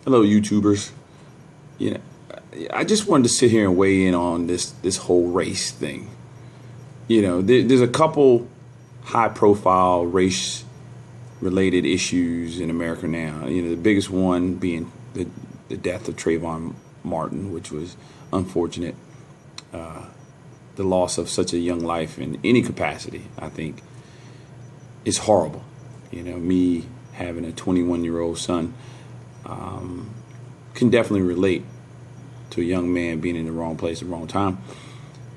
Hello, YouTubers. You know, I just wanted to sit here and weigh in on this whole race thing. There's a couple high-profile race-related issues in America now. The biggest one being the death of Trayvon Martin, which was unfortunate. The loss of such a young life in any capacity, I think, is horrible. Me having a 21-year-old son, can definitely relate to a young man being in the wrong place at the wrong time,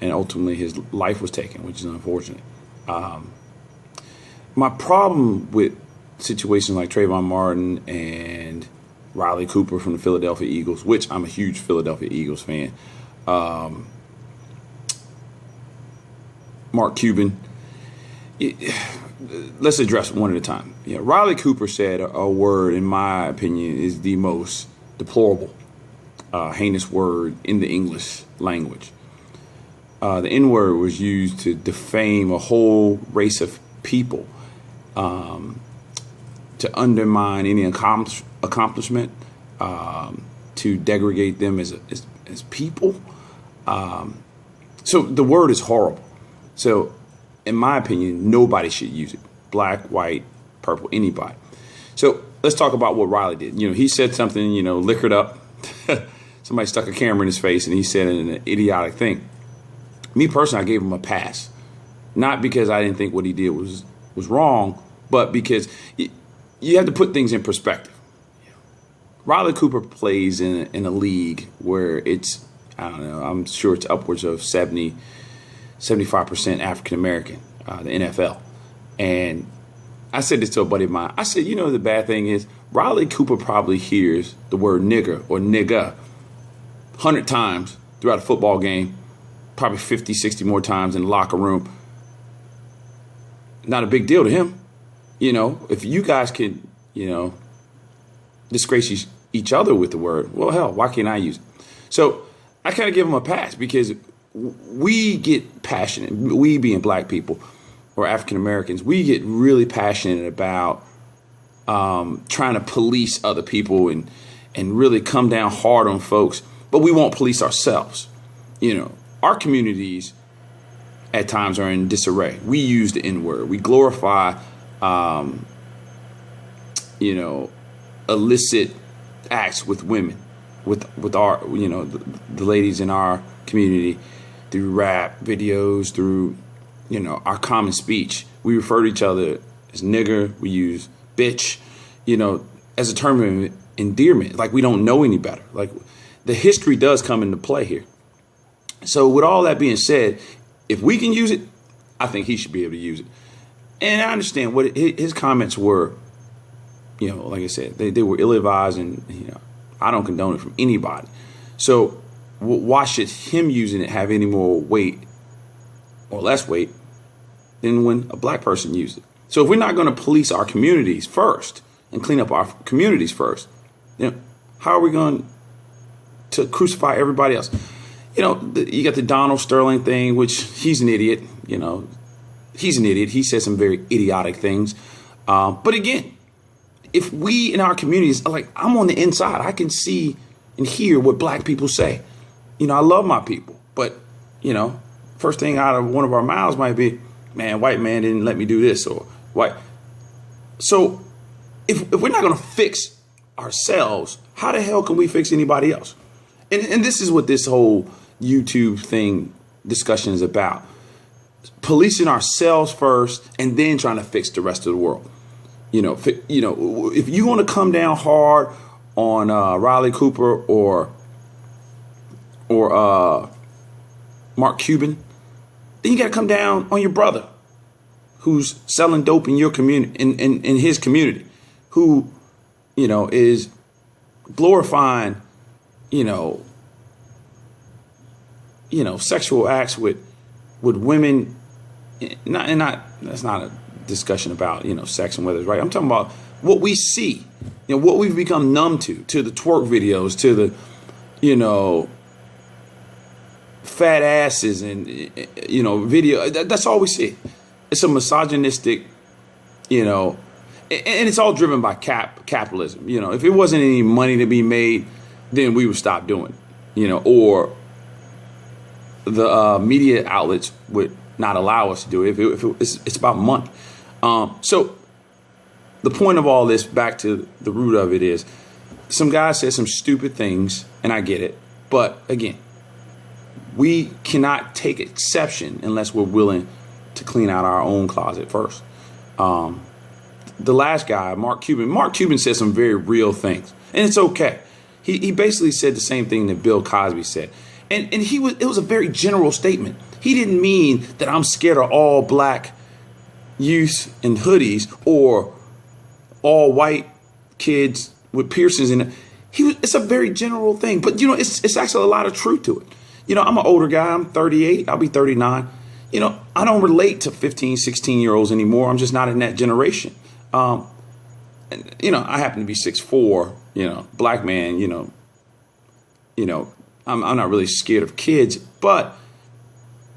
and ultimately his life was taken, which is unfortunate. My problem with situations like Trayvon Martin and Riley Cooper from the Philadelphia Eagles, which I'm a huge Philadelphia Eagles fan, Mark Cuban, let's address one at a time. Riley Cooper said a word, in my opinion, is the most deplorable, heinous word in the English language. The N-word was used to defame a whole race of people, to undermine any accomplishment, to degrade them as people. So the word is horrible. So in my opinion, nobody should use it. Black, white, purple, anybody. So let's talk about what Riley did. He said something, liquored up. Somebody stuck a camera in his face and he said an idiotic thing. Me personally, I gave him a pass. Not because I didn't think what he did was wrong, but because you have to put things in perspective. Riley Cooper plays in a league where it's, I don't know, I'm sure it's upwards of 75% African American, the NFL. And I said this to a buddy of mine. I said, the bad thing is Riley Cooper probably hears the word nigger or nigga 100 times throughout a football game, probably 50, 60 more times in the locker room. Not a big deal to him. If you guys can, disgrace each other with the word, well, hell, why can't I use it? So I kind of give him a pass because we get passionate. We being black people or African Americans, we get really passionate about trying to police other people and really come down hard on folks, but we won't police ourselves. Our communities at times are in disarray. We use the N-word. We glorify, illicit acts with women, with our, the ladies in our community, through rap videos, through, our common speech. We refer to each other as nigger. We use bitch, as a term of endearment, like we don't know any better. Like the history does come into play here. So with all that being said, if we can use it, I think he should be able to use it. And I understand what his comments were, like I said, they were ill-advised, and, I don't condone it from anybody. So why should him using it have any more weight or less weight than when a black person used it? So if we're not going to police our communities first and clean up our communities first, how are we going to crucify everybody else? You got the Donald Sterling thing, which he's an idiot. He's an idiot. He says some very idiotic things. But again, if we in our communities, like I'm on the inside, I can see and hear what black people say. I love my people, but, first thing out of one of our mouths might be, man, white man didn't let me do this, or white. So if we're not going to fix ourselves, how the hell can we fix anybody else? And this is what this whole YouTube thing discussion is about. Policing ourselves first and then trying to fix the rest of the world. If you want to come down hard on Riley Cooper or Mark Cuban, then you got to come down on your brother who's selling dope in your community, in his community, who, is glorifying, sexual acts with women. That's not a discussion about, sex and whether it's right. I'm talking about what we see, what we've become numb to the twerk videos, to the, fat asses and, video. That's all we see. It's a misogynistic, and it's all driven by capitalism. You know, if it wasn't any money to be made, then we would stop doing it, you know, or the media outlets would not allow us to do it. It's about money. So the point of all this, back to the root of it, is some guy said some stupid things, and I get it. But again, we cannot take exception unless we're willing to clean out our own closet first. The last guy, Mark Cuban said some very real things, and it's okay. He basically said the same thing that Bill Cosby said. And it was a very general statement. He didn't mean that I'm scared of all black youth in hoodies or all white kids with piercings in it. It's a very general thing, but you know, it's actually a lot of truth to it. You know, I'm an older guy. I'm 38. I'll be 39. You know, I don't relate to 15, 16-year-olds anymore. I'm just not in that generation. And, you know, I happen to be 6'4", you know, black man, you know, I'm not really scared of kids, but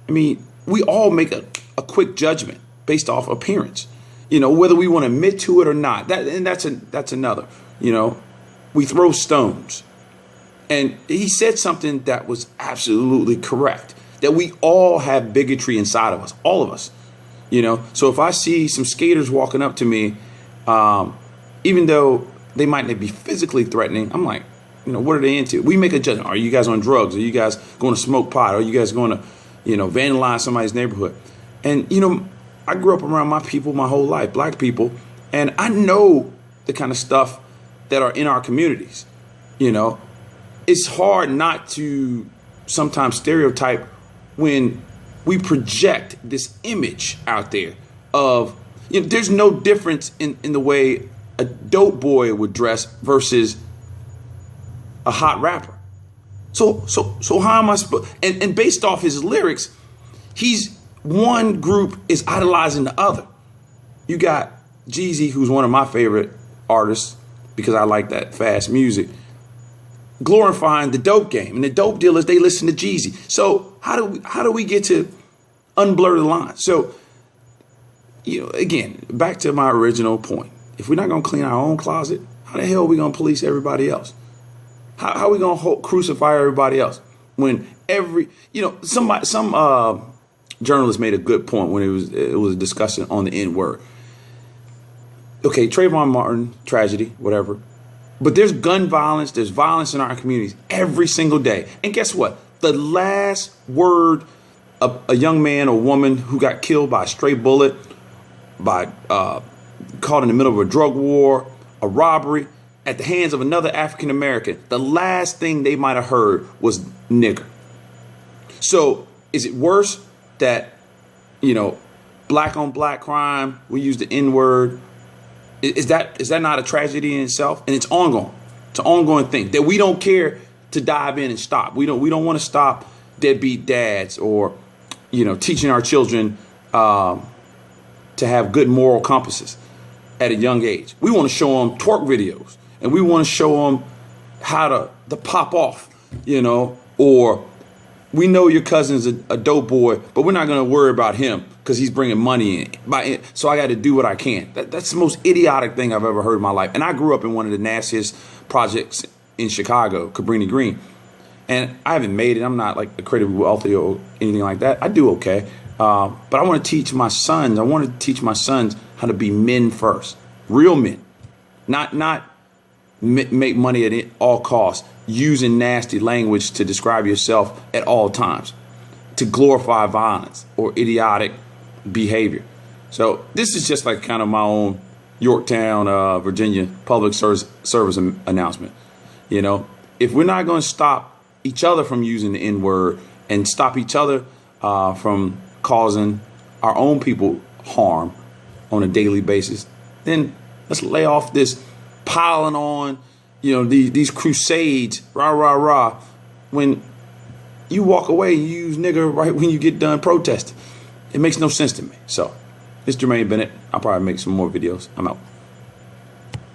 I mean, we all make a quick judgment based off appearance, you know, whether we want to admit to it or not. That's another, you know, we throw stones. And he said something that was absolutely correct, that we all have bigotry inside of us, all of us, you know. So if I see some skaters walking up to me, even though they might not be physically threatening, I'm like, you know, what are they into? We make a judgment. Are you guys on drugs? Are you guys going to smoke pot? Are you guys going to, you know, vandalize somebody's neighborhood? And, you know, I grew up around my people my whole life, black people, and I know the kind of stuff that are in our communities. You know, it's hard not to sometimes stereotype when we project this image out there of, you know, there's no difference in the way a dope boy would dress versus a hot rapper. So how am I supposed? And based off his lyrics, one group is idolizing the other. You got Jeezy, who's one of my favorite artists because I like that fast music, glorifying the dope game, and the dope dealers, they listen to Jeezy. So how do we get to unblur the line? So, you know, again, back to my original point. If we're not going to clean our own closet, how the hell are we going to police everybody else? How are we going to crucify everybody else? When you know, some journalist made a good point when it was a discussion on the N-word. Okay, Trayvon Martin, tragedy, whatever. But there's gun violence, there's violence in our communities every single day. And guess what? The last word of a young man or woman who got killed by a stray bullet, caught in the middle of a drug war, a robbery, at the hands of another African American, the last thing they might have heard was nigger. So is it worse that, you know, black on black crime, we use the N-word? Is that not a tragedy in itself? And it's ongoing. It's an ongoing thing that we don't care to dive in and stop. We don't want to stop deadbeat dads or, you know, teaching our children to have good moral compasses at a young age. We want to show them twerk videos, and we want to show them how to pop off, you know, or we know your cousin's a dope boy, but we're not going to worry about him because he's bringing money in. So I got to do what I can. That's the most idiotic thing I've ever heard in my life. And I grew up in one of the nastiest projects in Chicago, Cabrini Green. And I haven't made it. I'm not like incredibly wealthy or anything like that. I do okay. But I want to teach my sons. I want to teach my sons how to be men first. Real men. Not make money at all costs, using nasty language to describe yourself at all times, to glorify violence or idiotic behavior. So this is just like kind of my own Yorktown, Virginia public service announcement. You know, if we're not going to stop each other from using the N-word and stop each other from causing our own people harm on a daily basis, then let's lay off this piling on, you know, these crusades, rah, rah, rah, when you walk away and you use nigger right when you get done protesting. It makes no sense to me. So, it's Jermaine Bennett. I'll probably make some more videos. I'm out.